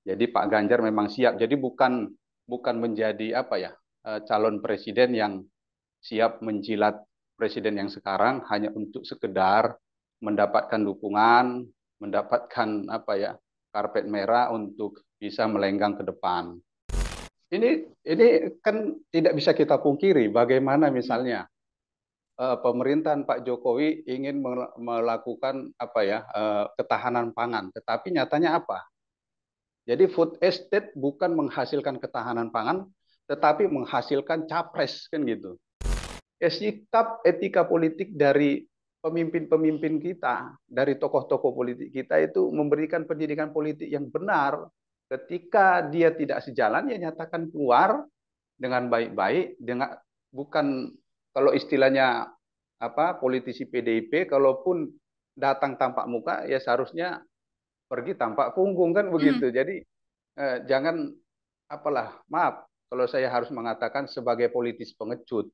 Jadi Pak Ganjar memang siap. Jadi bukan menjadi apa ya, calon presiden yang siap menjilat presiden yang sekarang hanya untuk sekedar mendapatkan dukungan, mendapatkan apa ya, karpet merah untuk bisa melenggang ke depan. Ini kan tidak bisa kita pungkiri bagaimana misalnya pemerintahan Pak Jokowi ingin melakukan apa ya, ketahanan pangan, tetapi nyatanya apa? Jadi food estate bukan menghasilkan ketahanan pangan, tetapi menghasilkan capres kan gitu. Sikap etika politik dari pemimpin-pemimpin kita, dari tokoh-tokoh politik kita itu memberikan pendidikan politik yang benar. Ketika dia tidak sejalan, ya nyatakan keluar dengan baik-baik, dengan bukan, kalau istilahnya apa, politisi PDIP, kalaupun datang tampak muka, ya seharusnya pergi tampak punggung kan begitu. Jadi jangan apalah, maaf kalau saya harus mengatakan sebagai politis pengecut.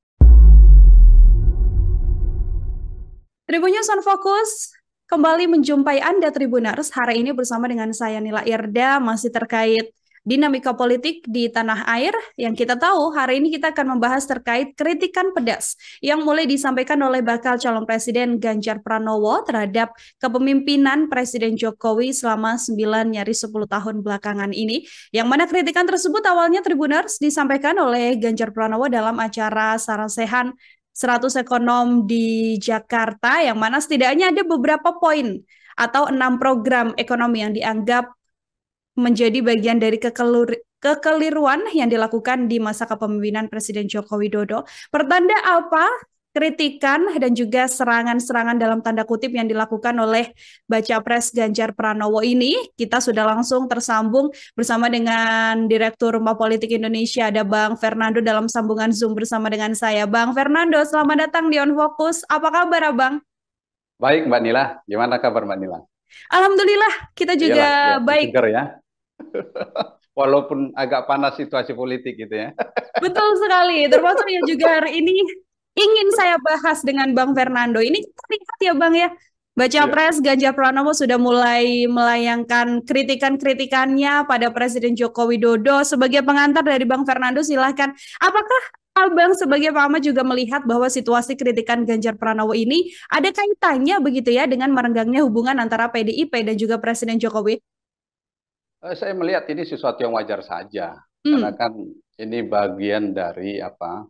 Tribunnews on Fokus kembali menjumpai Anda Tribuners hari ini bersama dengan saya Nila Irda, masih terkait dinamika politik di tanah air. Yang kita tahu hari ini kita akan membahas terkait kritikan pedas yang mulai disampaikan oleh bakal calon presiden Ganjar Pranowo terhadap kepemimpinan Presiden Jokowi selama 9 nyaris 10 tahun belakangan ini. Yang mana kritikan tersebut awalnya Tribuners disampaikan oleh Ganjar Pranowo dalam acara Sarasehan 100 ekonom di Jakarta, yang mana setidaknya ada beberapa poin atau 6 program ekonomi yang dianggap menjadi bagian dari kekeliruan yang dilakukan di masa kepemimpinan Presiden Joko Widodo. Pertanda apa kritikan dan juga serangan-serangan dalam tanda kutip yang dilakukan oleh Baca Pres Ganjar Pranowo ini? Kita sudah langsung tersambung bersama dengan Direktur Rumah Politik Indonesia, ada Bang Fernando dalam sambungan Zoom bersama dengan saya. Bang Fernando, selamat datang di On Focus. Apa kabar, Abang? Baik, Mbak Nila. Gimana kabar Mbak Nila? Alhamdulillah, kita juga Iyalah, ya, baik. segar ya. Walaupun agak panas situasi politik gitu ya. Betul sekali, termasuk yang juga hari ini ingin saya bahas dengan Bang Fernando. Ini kita lihat ya Bang ya, Baca Iya. Pres Ganjar Pranowo sudah mulai melayangkan kritikan-kritikannya pada Presiden Joko Widodo. Sebagai pengantar dari Bang Fernando, silahkan. Apakah Abang sebagai Pak Ahmad juga melihat bahwa situasi kritikan Ganjar Pranowo ini ada kaitannya begitu ya dengan merenggangnya hubungan antara PDIP dan juga Presiden Jokowi? Saya melihat ini sesuatu yang wajar saja. Karena Hmm. kan ini bagian dari apa,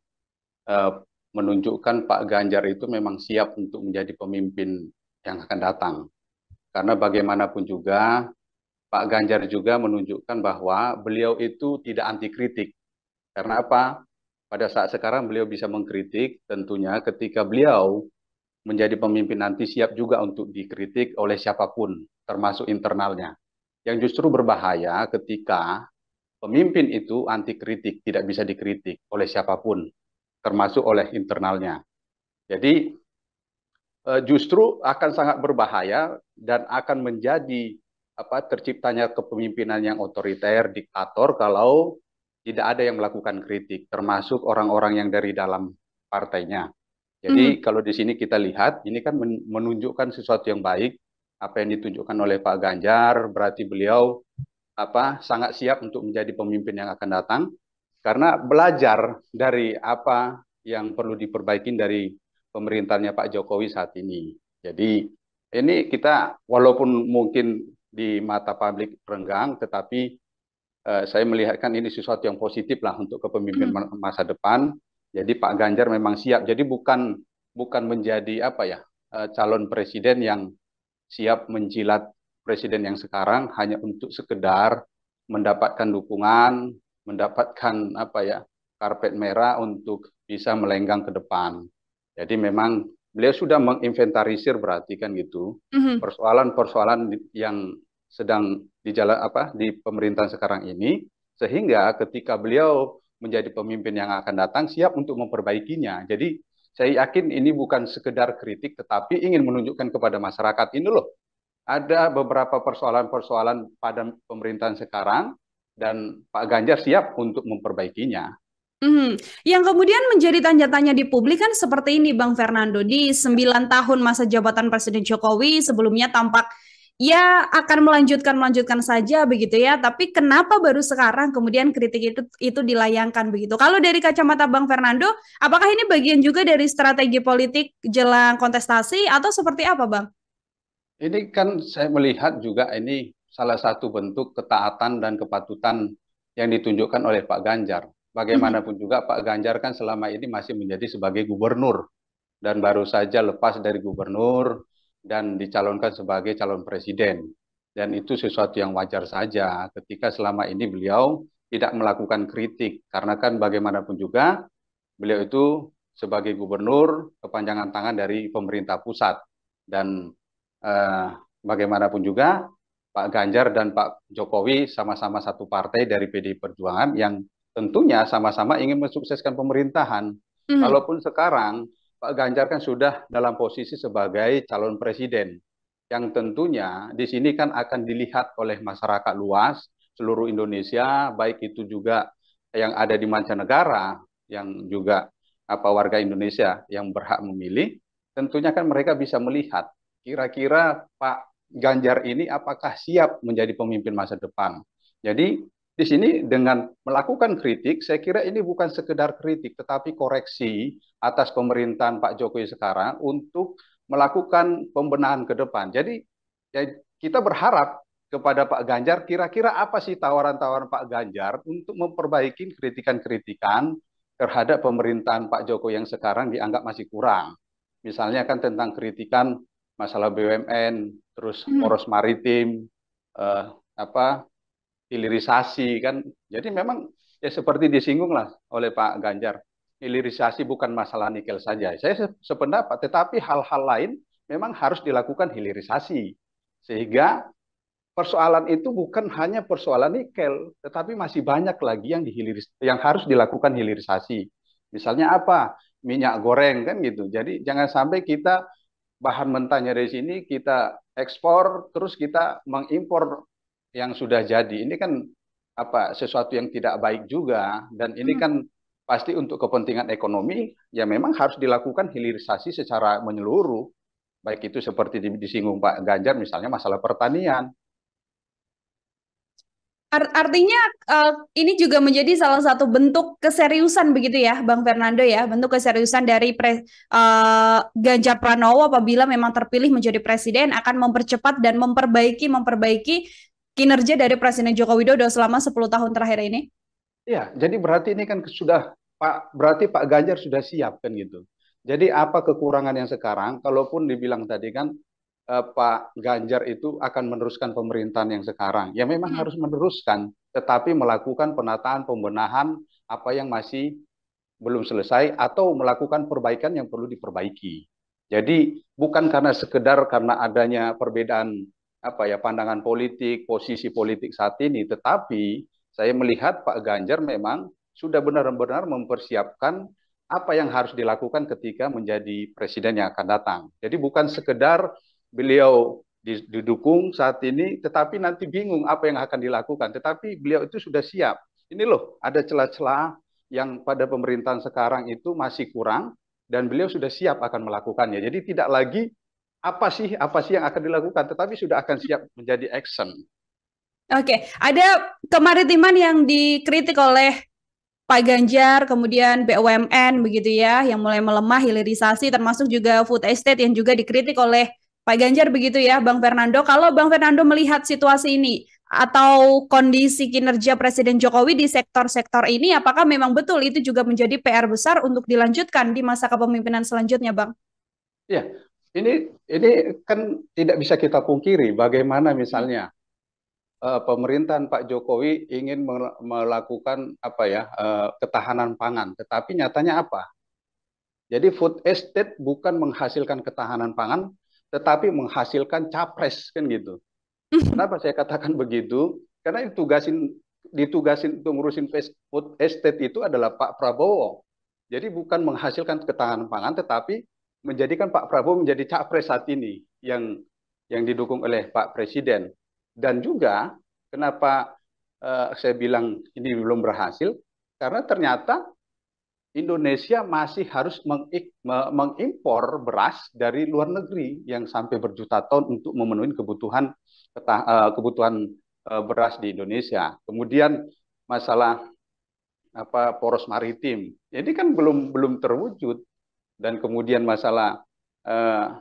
eh, menunjukkan Pak Ganjar itu memang siap untuk menjadi pemimpin yang akan datang. Karena bagaimanapun juga Pak Ganjar juga menunjukkan bahwa beliau itu tidak anti kritik. Karena apa? Pada saat sekarang beliau bisa mengkritik, tentunya ketika beliau menjadi pemimpin nanti siap juga untuk dikritik oleh siapapun, termasuk internalnya. Yang justru berbahaya ketika pemimpin itu anti kritik, tidak bisa dikritik oleh siapapun, termasuk oleh internalnya. Jadi justru akan sangat berbahaya dan akan menjadi apa, terciptanya kepemimpinan yang otoriter, diktator kalau tidak ada yang melakukan kritik, termasuk orang-orang yang dari dalam partainya. Hmm. Jadi kalau di sini kita lihat, ini kan menunjukkan sesuatu yang baik. Apa yang ditunjukkan oleh Pak Ganjar, berarti beliau apa, sangat siap untuk menjadi pemimpin yang akan datang. Karena belajar dari apa yang perlu diperbaiki dari pemerintahnya Pak Jokowi saat ini. Jadi ini kita walaupun mungkin di mata publik renggang, tetapi saya melihatkan ini sesuatu yang positif lah untuk Hmm. kepemimpinan masa depan. Jadi Pak Ganjar memang siap. Jadi bukan menjadi apa ya, calon presiden yang siap menjilat presiden yang sekarang hanya untuk sekedar mendapatkan dukungan, mendapatkan apa ya, karpet merah untuk bisa melenggang ke depan. Jadi memang beliau sudah menginventarisir, berarti kan gitu, Hmm. persoalan-persoalan yang sedang di jalan apa di pemerintahan sekarang ini, sehingga ketika beliau menjadi pemimpin yang akan datang siap untuk memperbaikinya. Jadi saya yakin ini bukan sekedar kritik, tetapi ingin menunjukkan kepada masyarakat ini loh, ada beberapa persoalan-persoalan pada pemerintahan sekarang dan Pak Ganjar siap untuk memperbaikinya. Hmm. Yang kemudian menjadi tanda tanya di publik kan seperti ini Bang Fernando, di 9 tahun masa jabatan Presiden Jokowi sebelumnya tampak ya akan melanjutkan saja begitu ya. Tapi kenapa baru sekarang kemudian kritik itu dilayangkan begitu? Kalau dari kacamata Bang Fernando, apakah ini bagian juga dari strategi politik jelang kontestasi atau seperti apa, Bang? Ini kan saya melihat juga ini salah satu bentuk ketaatan dan kepatutan yang ditunjukkan oleh Pak Ganjar. Bagaimanapun juga Pak Ganjar kan selama ini masih menjadi sebagai gubernur dan baru saja lepas dari gubernur dan dicalonkan sebagai calon presiden. Dan itu sesuatu yang wajar saja ketika selama ini beliau tidak melakukan kritik. Karena kan bagaimanapun juga beliau itu sebagai gubernur kepanjangan tangan dari pemerintah pusat. Dan eh, bagaimanapun juga Pak Ganjar dan Pak Jokowi sama-sama satu partai dari PDI Perjuangan yang tentunya sama-sama ingin mensukseskan pemerintahan. Mhm. Kalaupun sekarang Pak Ganjar kan sudah dalam posisi sebagai calon presiden, yang tentunya di sini kan akan dilihat oleh masyarakat luas seluruh Indonesia, baik itu juga yang ada di mancanegara, yang juga warga Indonesia yang berhak memilih, tentunya kan mereka bisa melihat kira-kira Pak Ganjar ini apakah siap menjadi pemimpin masa depan. Jadi di sini dengan melakukan kritik, saya kira ini bukan sekedar kritik, tetapi koreksi atas pemerintahan Pak Jokowi sekarang untuk melakukan pembenahan ke depan. Jadi ya, kita berharap kepada Pak Ganjar, kira-kira apa sih tawaran-tawaran Pak Ganjar untuk memperbaiki kritikan-kritikan terhadap pemerintahan Pak Jokowi yang sekarang dianggap masih kurang. Misalnya kan tentang kritikan masalah BUMN, terus Mhm. poros maritim, eh, apa hilirisasi kan. Jadi memang ya seperti disinggung lah oleh Pak Ganjar. Hilirisasi bukan masalah nikel saja. Saya sependapat, tetapi hal-hal lain memang harus dilakukan hilirisasi. Sehingga persoalan itu bukan hanya persoalan nikel, tetapi masih banyak lagi yang harus dilakukan hilirisasi. Misalnya apa? Minyak goreng kan gitu. Jadi jangan sampai kita bahan mentahnya dari sini kita ekspor terus kita mengimpor yang sudah jadi. Ini kan sesuatu yang tidak baik juga dan ini Mhm. kan pasti untuk kepentingan ekonomi ya memang harus dilakukan hilirisasi secara menyeluruh. Baik itu seperti disinggung Pak Ganjar misalnya masalah pertanian. Artinya ini juga menjadi salah satu bentuk keseriusan begitu ya, Bang Fernando ya, bentuk keseriusan dari Ganjar Pranowo apabila memang terpilih menjadi presiden akan mempercepat dan memperbaiki kinerja dari Presiden Joko Widodo selama 10 tahun terakhir ini. Ya, jadi berarti ini kan berarti Pak Ganjar sudah siap kan gitu. Jadi apa kekurangan yang sekarang? Kalaupun dibilang tadi kan Pak Ganjar itu akan meneruskan pemerintahan yang sekarang. Ya memang Hmm. harus meneruskan, tetapi melakukan penataan pembenahan apa yang masih belum selesai atau melakukan perbaikan yang perlu diperbaiki. Jadi bukan karena adanya perbedaan pandangan politik, posisi politik saat ini, tetapi saya melihat Pak Ganjar memang sudah benar-benar mempersiapkan apa yang harus dilakukan ketika menjadi presiden yang akan datang. Jadi bukan sekedar beliau didukung saat ini, tetapi nanti bingung apa yang akan dilakukan. Tetapi beliau itu sudah siap. Ini loh, ada celah-celah yang pada pemerintahan sekarang itu masih kurang dan beliau sudah siap akan melakukannya. Jadi tidak lagi apa sih yang akan dilakukan, tetapi sudah akan siap menjadi action. Oke, ada kemaritiman yang dikritik oleh Pak Ganjar, kemudian BUMN begitu ya, yang mulai melemah hilirisasi, termasuk juga food estate yang juga dikritik oleh Pak Ganjar begitu ya, Bang Fernando. Kalau Bang Fernando melihat situasi ini atau kondisi kinerja Presiden Jokowi di sektor-sektor ini, apakah memang betul itu juga menjadi PR besar untuk dilanjutkan di masa kepemimpinan selanjutnya, Bang? Ya, ini kan tidak bisa kita pungkiri bagaimana misalnya pemerintahan Pak Jokowi ingin melakukan ketahanan pangan, tetapi nyatanya apa? Jadi food estate bukan menghasilkan ketahanan pangan, tetapi menghasilkan capres kan gitu. Kenapa saya katakan begitu? Karena ditugasin untuk ngurusin food estate itu adalah Pak Prabowo. Jadi bukan menghasilkan ketahanan pangan, tetapi menjadikan Pak Prabowo menjadi capres saat ini yang didukung oleh Pak Presiden. Dan juga kenapa saya bilang ini belum berhasil? Karena ternyata Indonesia masih harus mengimpor beras dari luar negeri yang sampai berjuta ton untuk memenuhi kebutuhan kebutuhan beras di Indonesia. Kemudian masalah poros maritim, ini kan belum terwujud. Dan kemudian masalah uh,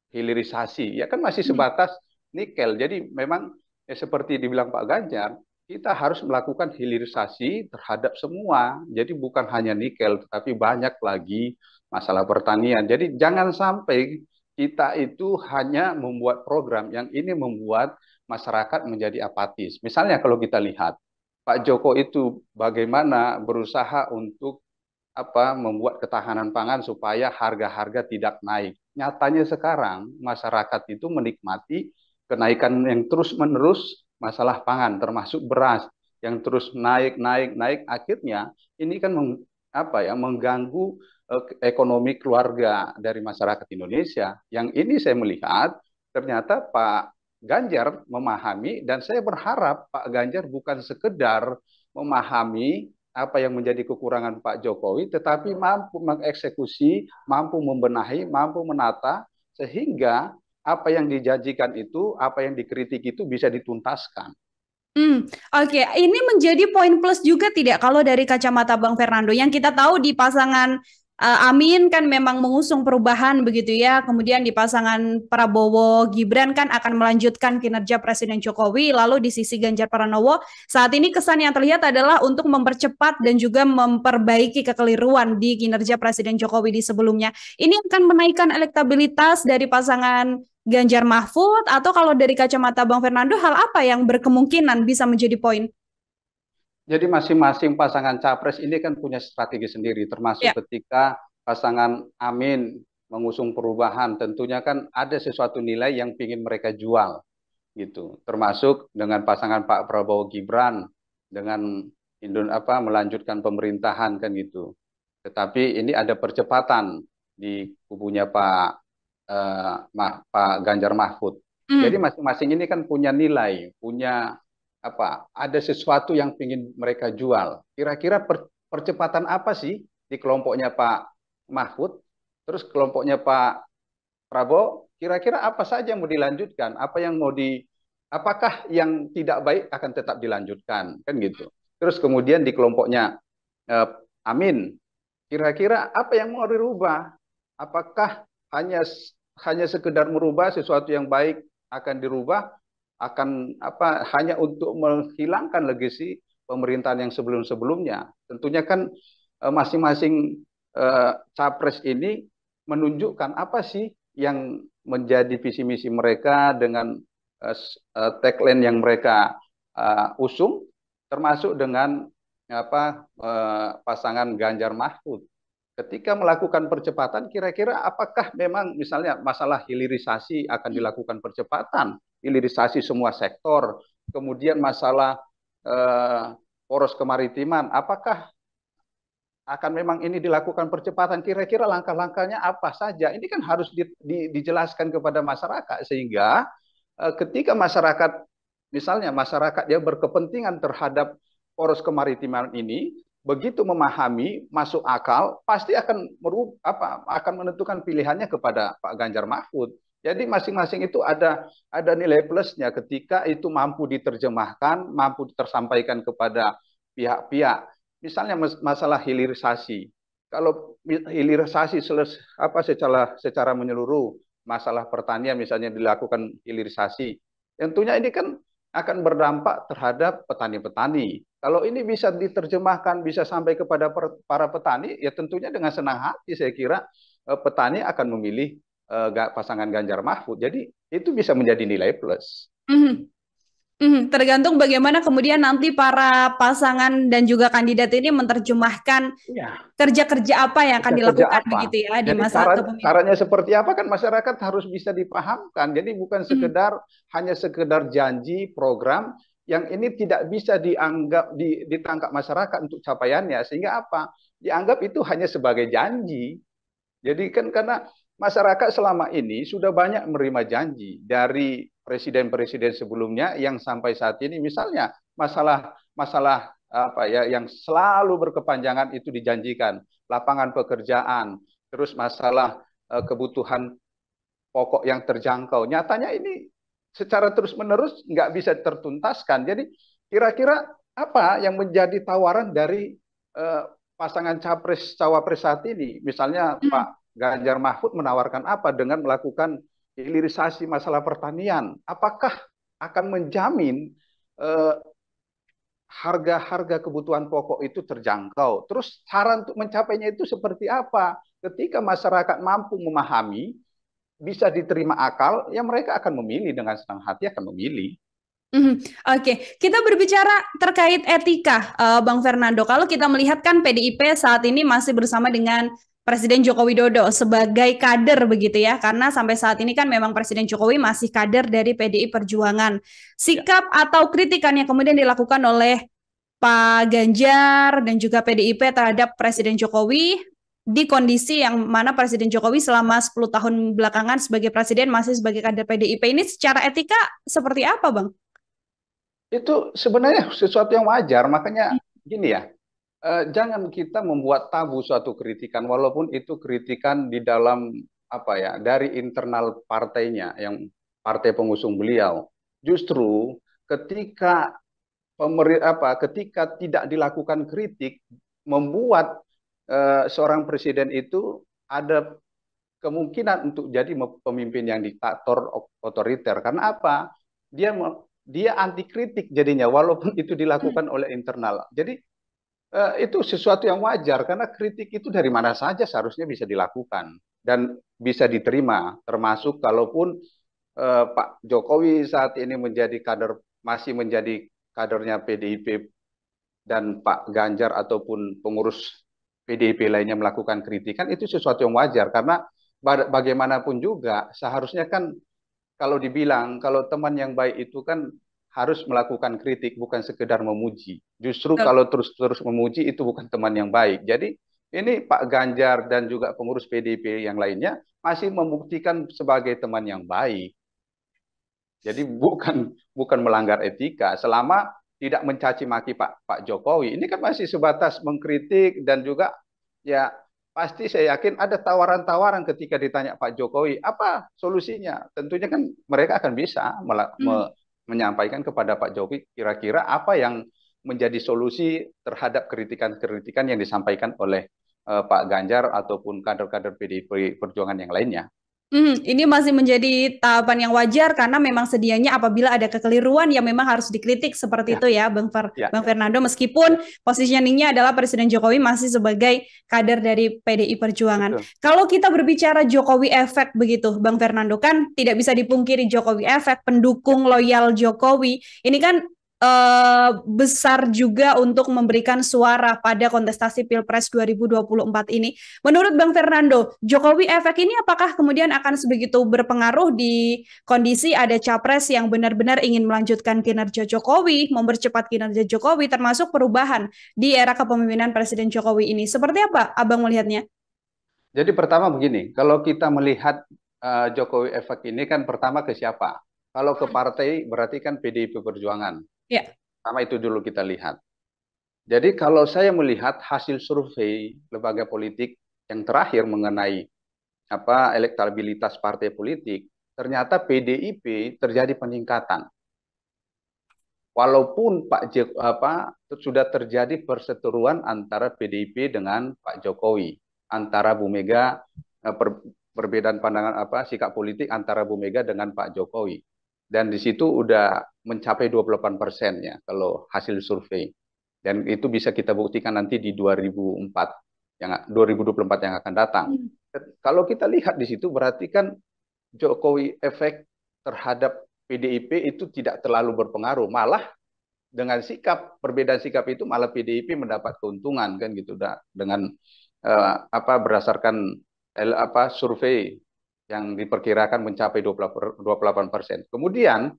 hilirisasi, ya kan masih sebatas nikel. Jadi memang seperti dibilang Pak Ganjar, kita harus melakukan hilirisasi terhadap semua. Jadi bukan hanya nikel, tetapi banyak lagi masalah pertanian. Jadi jangan sampai kita itu hanya membuat program yang ini membuat masyarakat menjadi apatis. Misalnya kalau kita lihat Pak Joko itu bagaimana berusaha untuk membuat ketahanan pangan supaya harga-harga tidak naik. Nyatanya sekarang masyarakat itu menikmati kenaikan yang terus-menerus masalah pangan, termasuk beras yang terus naik. Akhirnya ini kan mengganggu ekonomi keluarga dari masyarakat Indonesia. Yang ini saya melihat ternyata Pak Ganjar memahami, dan saya berharap Pak Ganjar bukan sekedar memahami apa yang menjadi kekurangan Pak Jokowi, tetapi mampu mengeksekusi, mampu membenahi, mampu menata, sehingga apa yang dijanjikan itu, apa yang dikritik itu bisa dituntaskan. Oke. Ini menjadi poin plus juga tidak kalau dari kacamata Bang Fernando, yang kita tahu di pasangan Amin kan memang mengusung perubahan begitu ya, kemudian di pasangan Prabowo Gibran kan akan melanjutkan kinerja Presiden Jokowi, lalu di sisi Ganjar Pranowo saat ini kesan yang terlihat adalah untuk mempercepat dan juga memperbaiki kekeliruan di kinerja Presiden Jokowi di sebelumnya. Ini akan menaikkan elektabilitas dari pasangan Ganjar Mahfud, atau kalau dari kacamata Bang Fernando, hal apa yang berkemungkinan bisa menjadi poin? Jadi masing-masing pasangan capres ini kan punya strategi sendiri, termasuk Ya. ketika pasangan Amin mengusung perubahan, tentunya kan ada sesuatu nilai yang ingin mereka jual, gitu. Termasuk dengan pasangan Pak Prabowo Gibran dengan melanjutkan pemerintahan kan gitu. Tetapi ini ada percepatan di kubunya Pak Ganjar Mahfud. Jadi masing-masing ini kan punya nilai, punya ada sesuatu yang ingin mereka jual. Kira-kira percepatan apa sih di kelompoknya Pak Mahfud, terus kelompoknya Pak Prabowo, kira-kira apa saja yang mau dilanjutkan, apakah yang tidak baik akan tetap dilanjutkan, kan gitu. Terus kemudian di kelompoknya Amin, kira-kira apa yang mau dirubah? Apakah hanya sekedar merubah sesuatu yang baik akan dirubah, akan hanya untuk menghilangkan legasi pemerintahan yang sebelum-sebelumnya. Tentunya kan masing-masing capres ini menunjukkan apa sih yang menjadi visi misi mereka dengan tagline yang mereka usung, termasuk dengan pasangan Ganjar Mahfud. Ketika melakukan percepatan, kira-kira apakah memang misalnya masalah hilirisasi akan dilakukan percepatan, hilirisasi semua sektor, kemudian masalah poros kemaritiman, apakah akan memang ini dilakukan percepatan, kira-kira langkah-langkahnya apa saja? Ini kan harus dijelaskan kepada masyarakat, sehingga ketika masyarakat, misalnya masyarakat yang berkepentingan terhadap poros kemaritiman ini, begitu memahami, masuk akal, pasti akan menentukan pilihannya kepada Pak Ganjar Mahfud. Jadi masing-masing itu ada nilai plusnya ketika itu mampu diterjemahkan, mampu tersampaikan kepada pihak-pihak. Misalnya masalah hilirisasi. Kalau hilirisasi secara menyeluruh, masalah pertanian misalnya dilakukan hilirisasi, tentunya ini kan akan berdampak terhadap petani-petani. Kalau ini bisa diterjemahkan, bisa sampai kepada para petani, ya tentunya dengan senang hati saya kira petani akan memilih pasangan Ganjar Mahfud. Jadi itu bisa menjadi nilai plus. Tergantung bagaimana kemudian nanti para pasangan dan juga kandidat ini menerjemahkan kerja-kerja apa yang akan dilakukan begitu ya di masa kepemimpinan. Caranya seperti apa kan masyarakat harus bisa dipahamkan. Jadi bukan hanya sekedar janji program yang ini tidak bisa ditangkap masyarakat untuk capaiannya, sehingga dianggap itu hanya sebagai janji. Jadi kan karena masyarakat selama ini sudah banyak menerima janji dari presiden-presiden sebelumnya yang sampai saat ini, misalnya masalah yang selalu berkepanjangan itu dijanjikan, lapangan pekerjaan, terus masalah kebutuhan pokok yang terjangkau. Nyatanya ini secara terus-menerus nggak bisa tertuntaskan. Jadi kira-kira apa yang menjadi tawaran dari pasangan capres cawapres saat ini? Misalnya Hmm. Pak Ganjar Mahfud menawarkan apa dengan melakukan hilirisasi masalah pertanian? Apakah akan menjamin eh, harga-harga kebutuhan pokok itu terjangkau? Terus cara untuk mencapainya itu seperti apa? Ketika masyarakat mampu memahami, bisa diterima akal, ya mereka akan memilih dengan senang hati akan memilih. Mhm. Oke, kita berbicara terkait etika, Bang Fernando. Kalau kita melihat kan PDIP saat ini masih bersama dengan Presiden Joko Widodo sebagai kader begitu ya, karena sampai saat ini kan memang Presiden Jokowi masih kader dari PDI Perjuangan. Ya. Sikap atau kritikan yang kemudian dilakukan oleh Pak Ganjar dan juga PDIP terhadap Presiden Jokowi di kondisi yang mana Presiden Jokowi selama 10 tahun belakangan sebagai presiden masih sebagai kader PDIP ini secara etika seperti apa, Bang? Itu sebenarnya sesuatu yang wajar, makanya gini ya, jangan kita membuat tabu suatu kritikan, walaupun itu kritikan di dalam apa ya, dari internal partainya, yang partai pengusung beliau. Justru ketika ketika tidak dilakukan kritik, membuat seorang presiden itu ada kemungkinan untuk jadi pemimpin yang diktator otoriter. Karena apa? Dia dia anti kritik jadinya, walaupun itu dilakukan oleh internal. Jadi itu sesuatu yang wajar karena kritik itu dari mana saja seharusnya bisa dilakukan dan bisa diterima, termasuk kalaupun Pak Jokowi saat ini menjadi kader, masih menjadi kadernya PDIP, dan Pak Ganjar ataupun pengurus PDIP lainnya melakukan kritikan, itu sesuatu yang wajar karena bagaimanapun juga seharusnya kan, kalau dibilang kalau teman yang baik itu kan harus melakukan kritik, bukan sekedar memuji. Justru kalau terus-terus memuji itu bukan teman yang baik. Jadi ini Pak Ganjar dan juga pengurus PDIP yang lainnya masih membuktikan sebagai teman yang baik. Jadi bukan melanggar etika selama tidak mencaci maki Pak Jokowi. Ini kan masih sebatas mengkritik, dan juga ya pasti saya yakin ada tawaran-tawaran ketika ditanya Pak Jokowi apa solusinya. Tentunya kan mereka akan bisa menyampaikan kepada Pak Jokowi kira-kira apa yang menjadi solusi terhadap kritikan-kritikan yang disampaikan oleh Pak Ganjar ataupun kader-kader PDIP Perjuangan yang lainnya. Ini masih menjadi tahapan yang wajar karena memang sedianya apabila ada kekeliruan yang memang harus dikritik seperti Ya, itu ya, ya, Bang Fernando. Meskipun positioningnya adalah Presiden Jokowi masih sebagai kader dari PDI Perjuangan. betul. Kalau kita berbicara Jokowi efek begitu, Bang Fernando, kan tidak bisa dipungkiri Jokowi efek, pendukung loyal Jokowi. Ini kan besar juga untuk memberikan suara pada kontestasi Pilpres 2024 ini. Menurut Bang Fernando, Jokowi efek ini apakah kemudian akan sebegitu berpengaruh di kondisi ada capres yang benar-benar ingin melanjutkan kinerja Jokowi, mempercepat kinerja Jokowi, termasuk perubahan di era kepemimpinan Presiden Jokowi ini? Seperti apa Abang melihatnya? Jadi pertama begini, kalau kita melihat Jokowi efek ini kan pertama ke siapa? Kalau ke partai berarti kan PDIP Perjuangan. Ya. Sama itu dulu kita lihat. Jadi kalau saya melihat hasil survei lembaga politik yang terakhir mengenai apa elektabilitas partai politik, ternyata PDIP terjadi peningkatan. Walaupun sudah terjadi perseteruan antara PDIP dengan Pak Jokowi, antara Bu Mega, perbedaan pandangan sikap politik antara Bu Mega dengan Pak Jokowi. Dan di situ udah mencapai 28% ya kalau hasil survei. Dan itu bisa kita buktikan nanti di 2024 yang akan datang. Kalau kita lihat di situ berarti kan Jokowi efek terhadap PDIP itu tidak terlalu berpengaruh, malah dengan perbedaan sikap itu malah PDIP mendapat keuntungan kan gitu, dengan berdasarkan survei yang diperkirakan mencapai 28%. Kemudian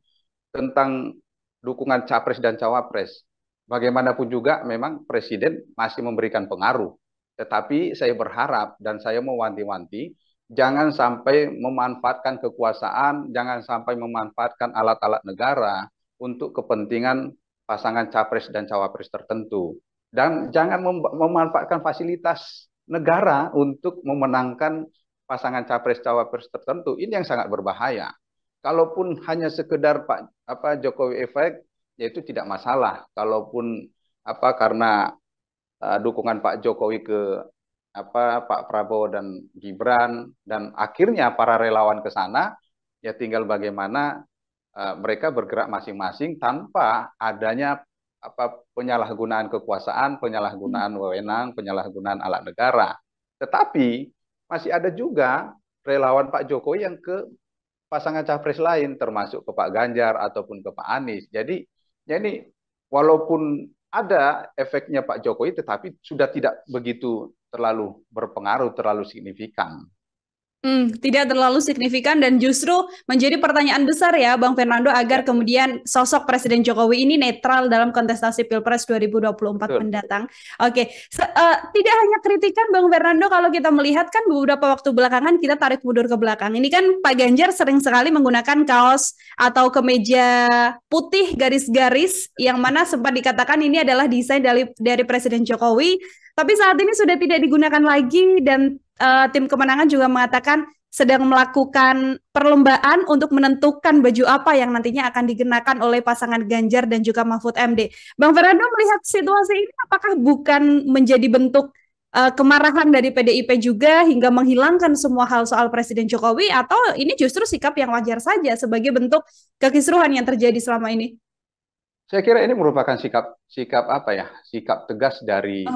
tentang dukungan capres dan cawapres, bagaimanapun juga memang presiden masih memberikan pengaruh. Tetapi saya berharap dan saya mau wanti-wanti, jangan sampai memanfaatkan kekuasaan, jangan sampai memanfaatkan alat-alat negara untuk kepentingan pasangan capres dan cawapres tertentu. Dan jangan memanfaatkan fasilitas negara untuk memenangkan pasangan capres cawapres tertentu. Ini yang sangat berbahaya. kalaupun hanya sekedar Jokowi efek, ya itu tidak masalah. Kalaupun karena dukungan Pak Jokowi ke Pak Prabowo dan Gibran, dan akhirnya para relawan ke sana, ya tinggal bagaimana mereka bergerak masing-masing tanpa adanya penyalahgunaan kekuasaan, penyalahgunaan wewenang, penyalahgunaan alat negara. Tetapi masih ada juga relawan Pak Jokowi yang ke pasangan capres lain, termasuk ke Pak Ganjar ataupun ke Pak Anies. Jadi, ya ini walaupun ada efeknya Pak Jokowi, tetapi sudah tidak begitu terlalu berpengaruh, terlalu signifikan. Tidak terlalu signifikan dan justru menjadi pertanyaan besar ya Bang Fernando agar kemudian sosok Presiden Jokowi ini netral dalam kontestasi Pilpres 2024 mendatang. Oke, tidak hanya kritikan Bang Fernando, kalau kita melihat kan beberapa waktu belakangan kita tarik mundur ke belakang. Ini kan Pak Ganjar sering sekali menggunakan kaos atau kemeja putih garis-garis yang mana sempat dikatakan ini adalah desain dari Presiden Jokowi. Tapi saat ini sudah tidak digunakan lagi dan tim kemenangan juga mengatakan sedang melakukan perlombaan untuk menentukan baju apa yang nantinya akan dikenakan oleh pasangan Ganjar dan juga Mahfud MD. Bang Fernando melihat situasi ini apakah bukan menjadi bentuk kemarahan dari PDIP juga hingga menghilangkan semua hal soal Presiden Jokowi, atau ini justru sikap yang wajar saja sebagai bentuk kekisruhan yang terjadi selama ini? Saya kira ini merupakan sikap tegas dari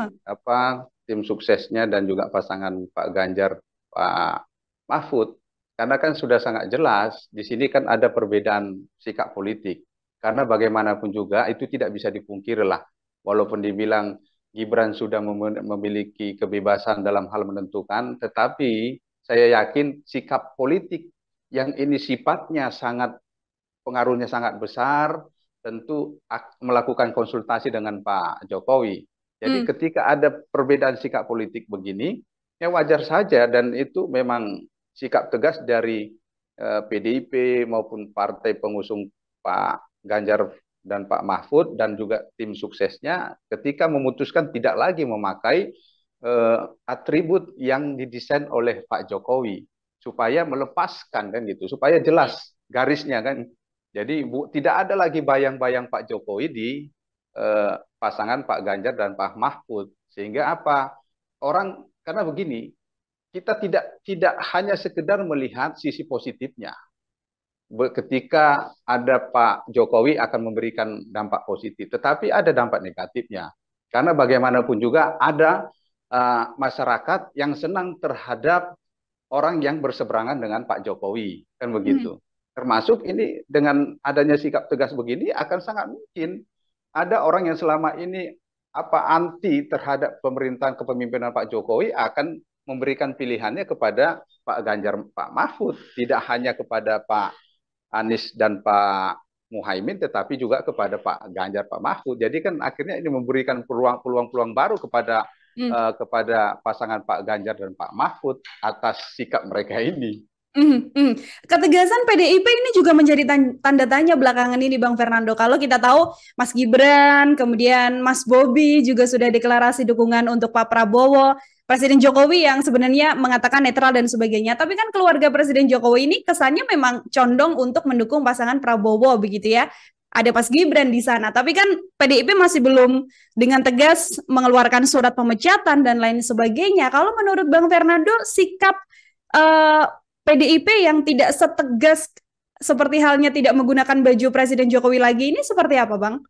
tim suksesnya dan juga pasangan Pak Ganjar, Pak Mahfud. Karena kan sudah sangat jelas di sini kan ada perbedaan sikap politik. Karena bagaimanapun juga itu tidak bisa dipungkiri lah. Walaupun dibilang Gibran sudah memiliki kebebasan dalam hal menentukan, tetapi saya yakin sikap politik yang ini sifatnya pengaruhnya sangat besar, tentu melakukan konsultasi dengan Pak Jokowi. Jadi ketika ada perbedaan sikap politik begini, ya wajar saja, dan itu memang sikap tegas dari PDIP maupun partai pengusung Pak Ganjar dan Pak Mahfud dan juga tim suksesnya ketika memutuskan tidak lagi memakai atribut yang didesain oleh Pak Jokowi supaya melepaskan kan gitu, supaya jelas garisnya kan. Jadi tidak ada lagi bayang-bayang Pak Jokowi di pasangan Pak Ganjar dan Pak Mahfud. Sehingga karena begini, kita tidak hanya sekedar melihat sisi positifnya. Ketika ada Pak Jokowi akan memberikan dampak positif, tetapi ada dampak negatifnya. Karena bagaimanapun juga ada masyarakat yang senang terhadap orang yang berseberangan dengan Pak Jokowi, kan begitu. Termasuk ini dengan adanya sikap tegas begini akan sangat mungkin ada orang yang selama ini anti terhadap pemerintahan kepemimpinan Pak Jokowi akan memberikan pilihannya kepada Pak Ganjar, Pak Mahfud, tidak hanya kepada Pak Anies dan Pak Muhaimin, tetapi juga kepada Pak Ganjar, Pak Mahfud. Jadi kan akhirnya ini memberikan peluang-peluang baru kepada pasangan Pak Ganjar dan Pak Mahfud atas sikap mereka ini. Ketegasan PDIP ini juga menjadi tanda tanya belakangan ini Bang Fernando. Kalau kita tahu Mas Gibran, kemudian Mas Bobi juga sudah deklarasi dukungan untuk Pak Prabowo, Presiden Jokowi yang sebenarnya mengatakan netral dan sebagainya. Tapi kan keluarga Presiden Jokowi ini kesannya memang condong untuk mendukung pasangan Prabowo begitu ya. Ada Mas Gibran di sana, tapi kan PDIP masih belum dengan tegas mengeluarkan surat pemecatan dan lain sebagainya. Kalau menurut Bang Fernando, sikap PDIP yang tidak setegas seperti halnya tidak menggunakan baju Presiden Jokowi lagi ini seperti apa, Bang?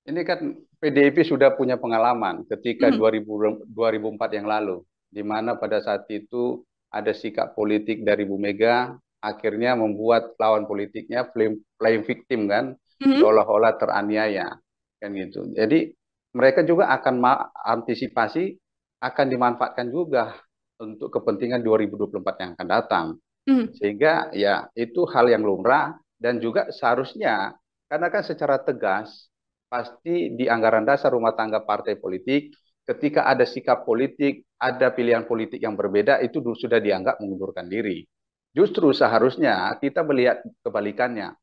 Ini kan PDIP sudah punya pengalaman ketika 2004 yang lalu, di mana pada saat itu ada sikap politik dari Bu Mega, akhirnya membuat lawan politiknya playing victim kan, seolah-olah teraniaya, kan gitu. Jadi mereka juga akan antisipasi, akan dimanfaatkan juga untuk kepentingan 2024 yang akan datang. Sehingga ya itu hal yang lumrah dan juga seharusnya, karena kan secara tegas pasti di anggaran dasar rumah tangga partai politik ketika ada sikap politik, ada pilihan politik yang berbeda, itu sudah dianggap mengundurkan diri. Justru seharusnya kita melihat kebalikannya.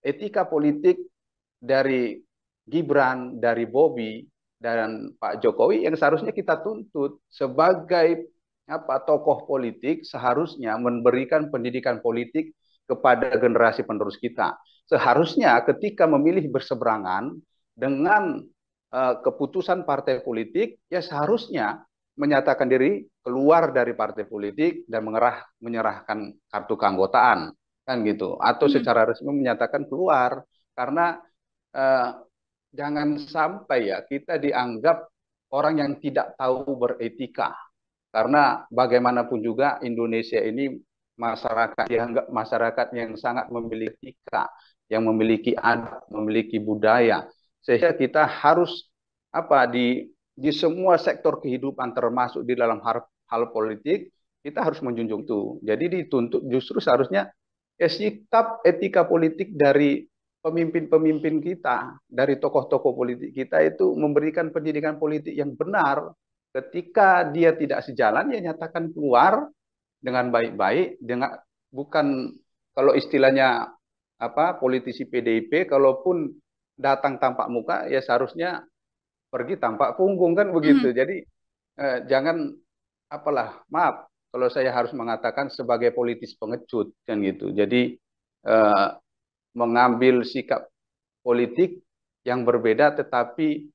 Etika politik dari Gibran, dari Bobi dan Pak Jokowi yang seharusnya kita tuntut sebagai tokoh politik, seharusnya memberikan pendidikan politik kepada generasi penerus kita. Seharusnya ketika memilih berseberangan dengan keputusan partai politik, ya seharusnya menyatakan diri keluar dari partai politik dan menyerahkan kartu keanggotaan, kan gitu, atau secara resmi menyatakan keluar, karena eh, jangan sampai ya kita dianggap orang yang tidak tahu beretika, karena bagaimanapun juga Indonesia ini masyarakat dianggap masyarakat yang sangat memiliki etika, yang memiliki adat, memiliki budaya, sehingga kita harus apa di semua sektor kehidupan termasuk di dalam hal politik kita harus menjunjung itu. Jadi dituntut justru seharusnya sikap etika politik dari pemimpin-pemimpin kita, dari tokoh-tokoh politik kita itu memberikan pendidikan politik yang benar. Ketika dia tidak sejalan, ya nyatakan keluar dengan baik-baik, dengan bukan kalau istilahnya apa politisi PDIP, kalaupun datang tampak muka, ya seharusnya pergi tampak punggung, kan begitu. Jadi jangan apalah, maaf kalau saya harus mengatakan sebagai politis pengecut kan gitu. Jadi eh, mengambil sikap politik yang berbeda tetapi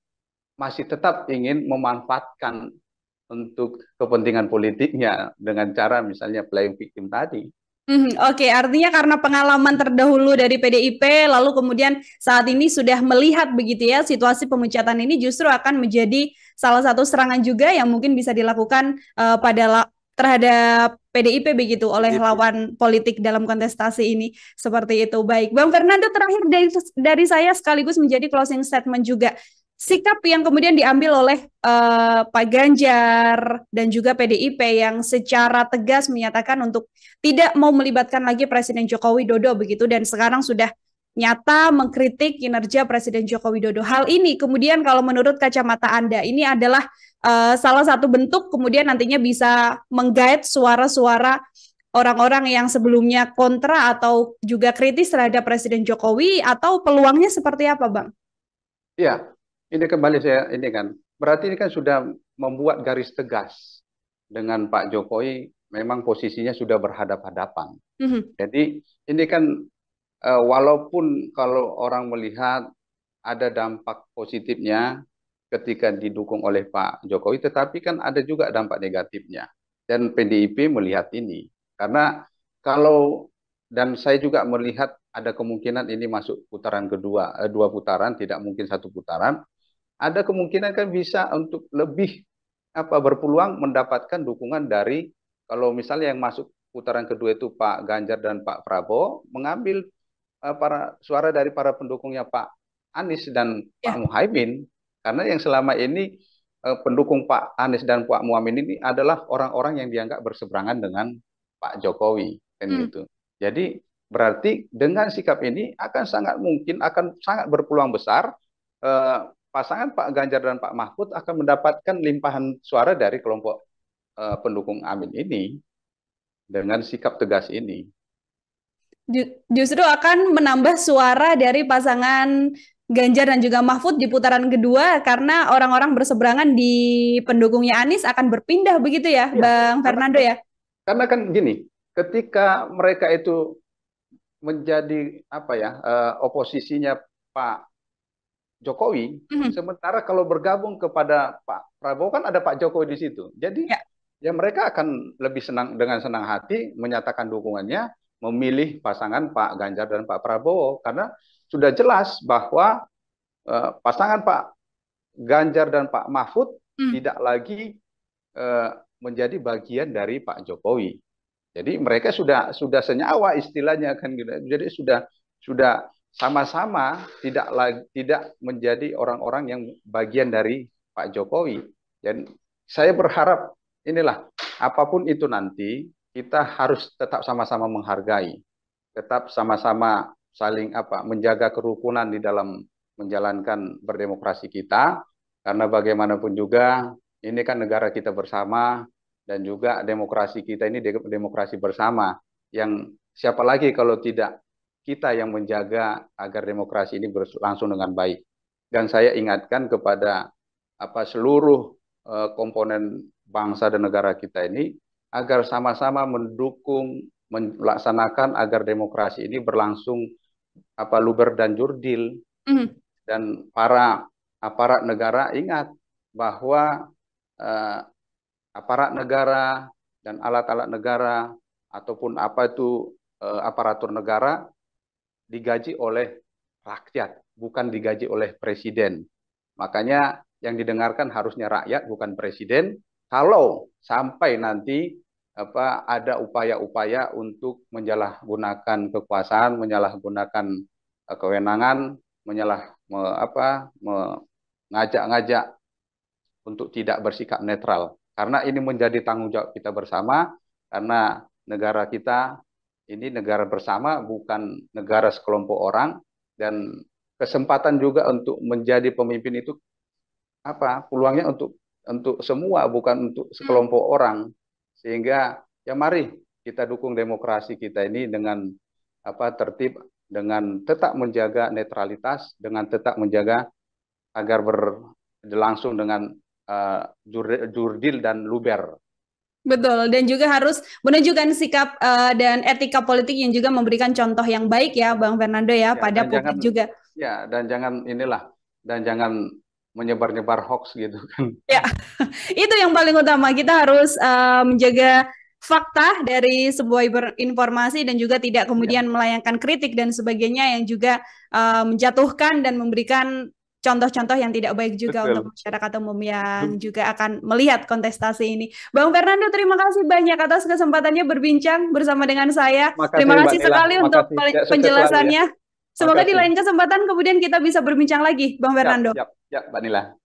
masih tetap ingin memanfaatkan untuk kepentingan politiknya dengan cara misalnya playing victim tadi. Oke, artinya karena pengalaman terdahulu dari PDIP, lalu kemudian saat ini sudah melihat begitu ya, situasi pemecatan ini justru akan menjadi salah satu serangan juga yang mungkin bisa dilakukan terhadap PDIP begitu oleh lawan politik dalam kontestasi ini. Seperti itu. Baik, Bang Fernando, terakhir dari saya sekaligus menjadi closing statement juga. Sikap yang kemudian diambil oleh Pak Ganjar dan juga PDIP yang secara tegas menyatakan untuk tidak mau melibatkan lagi Presiden Joko Widodo begitu, dan sekarang sudah nyata mengkritik kinerja Presiden Joko Widodo. Hal ini kemudian kalau menurut kacamata Anda ini adalah salah satu bentuk kemudian nantinya bisa menggait suara-suara orang-orang yang sebelumnya kontra atau juga kritis terhadap Presiden Jokowi, atau peluangnya seperti apa, Bang? Ya, ini kembali saya ini kan berarti ini kan sudah membuat garis tegas dengan Pak Jokowi, memang posisinya sudah berhadap-hadapan. Jadi ini kan walaupun kalau orang melihat ada dampak positifnya ketika didukung oleh Pak Jokowi, tetapi kan ada juga dampak negatifnya. Dan PDIP melihat ini karena kalau dan saya juga melihat ada kemungkinan ini masuk putaran kedua, dua putaran, tidak mungkin satu putaran. Ada kemungkinan kan bisa untuk lebih berpeluang mendapatkan dukungan dari, kalau misalnya yang masuk putaran kedua itu Pak Ganjar dan Pak Prabowo, mengambil para suara dari para pendukungnya Pak Anies dan Pak Muhaimin, karena yang selama ini pendukung Pak Anies dan Pak Muhaimin ini adalah orang-orang yang dianggap berseberangan dengan Pak Jokowi kan gitu. Jadi berarti dengan sikap ini akan sangat mungkin, akan sangat berpeluang besar pasangan Pak Ganjar dan Pak Mahfud akan mendapatkan limpahan suara dari kelompok pendukung Amin ini dengan sikap tegas ini. Justru akan menambah suara dari pasangan Ganjar dan juga Mahfud di putaran kedua karena orang-orang berseberangan di pendukungnya Anies akan berpindah begitu ya, Bang Fernando ya? Karena kan gini, ketika mereka itu menjadi oposisinya Pak Jokowi, sementara kalau bergabung kepada Pak Prabowo kan ada Pak Jokowi di situ. Jadi ya mereka akan lebih senang, dengan senang hati menyatakan dukungannya, memilih pasangan Pak Ganjar dan Pak Prabowo, karena sudah jelas bahwa pasangan Pak Ganjar dan Pak Mahfud tidak lagi menjadi bagian dari Pak Jokowi. Jadi mereka sudah senyawa istilahnya kan gitu. Jadi sudah sama-sama tidak menjadi orang-orang yang bagian dari Pak Jokowi. Dan saya berharap inilah, apapun itu nanti kita harus tetap sama-sama menghargai, tetap sama-sama saling menjaga kerukunan di dalam menjalankan berdemokrasi kita, karena bagaimanapun juga ini kan negara kita bersama, dan juga demokrasi kita ini demokrasi bersama, yang siapa lagi kalau tidak kita yang menjaga agar demokrasi ini berlangsung dengan baik. Dan saya ingatkan kepada seluruh komponen bangsa dan negara kita ini agar sama-sama mendukung melaksanakan agar demokrasi ini berlangsung luber dan jurdil. Dan para aparat negara ingat bahwa aparat negara dan alat-alat negara ataupun apa itu aparatur negara digaji oleh rakyat, bukan digaji oleh presiden. Makanya yang didengarkan harusnya rakyat, bukan presiden. Kalau sampai nanti ada upaya-upaya untuk menyalahgunakan kekuasaan, menyalahgunakan kewenangan, mengajak-ngajak untuk tidak bersikap netral. Karena ini menjadi tanggung jawab kita bersama, karena negara kita ini negara bersama, bukan negara sekelompok orang, dan kesempatan juga untuk menjadi pemimpin itu peluangnya untuk semua, bukan untuk sekelompok orang. Sehingga ya mari kita dukung demokrasi kita ini dengan tertib, dengan tetap menjaga netralitas, dengan tetap menjaga agar berlangsung dengan jurdil dan luber. Betul, dan juga harus menunjukkan sikap dan etika politik yang juga memberikan contoh yang baik ya, Bang Fernando ya, pada publik juga. Ya, dan jangan jangan menyebar-nyebar hoax gitu kan. Ya, itu yang paling utama. Kita harus menjaga fakta dari sebuah informasi dan juga tidak kemudian melayangkan kritik dan sebagainya yang juga menjatuhkan dan memberikan contoh-contoh yang tidak baik juga. Betul. Untuk masyarakat umum yang juga akan melihat kontestasi ini. Bang Fernando, terima kasih banyak atas kesempatannya berbincang bersama dengan saya. Terima kasih sekali untuk penjelasannya. Semoga di lain kesempatan kemudian kita bisa berbincang lagi, Bang Fernando. Ya, Mbak Nila.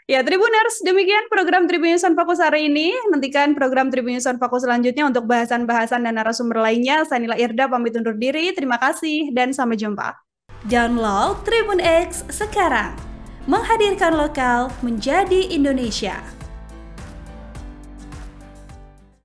Ya, Tribuners, demikian program Tribun News on Focus hari ini. Nantikan program Tribun News on Focus selanjutnya untuk bahasan-bahasan dan narasumber lainnya. Saya Nila Irda pamit undur diri. Terima kasih dan sampai jumpa. Download Tribun X sekarang. Menghadirkan lokal menjadi Indonesia.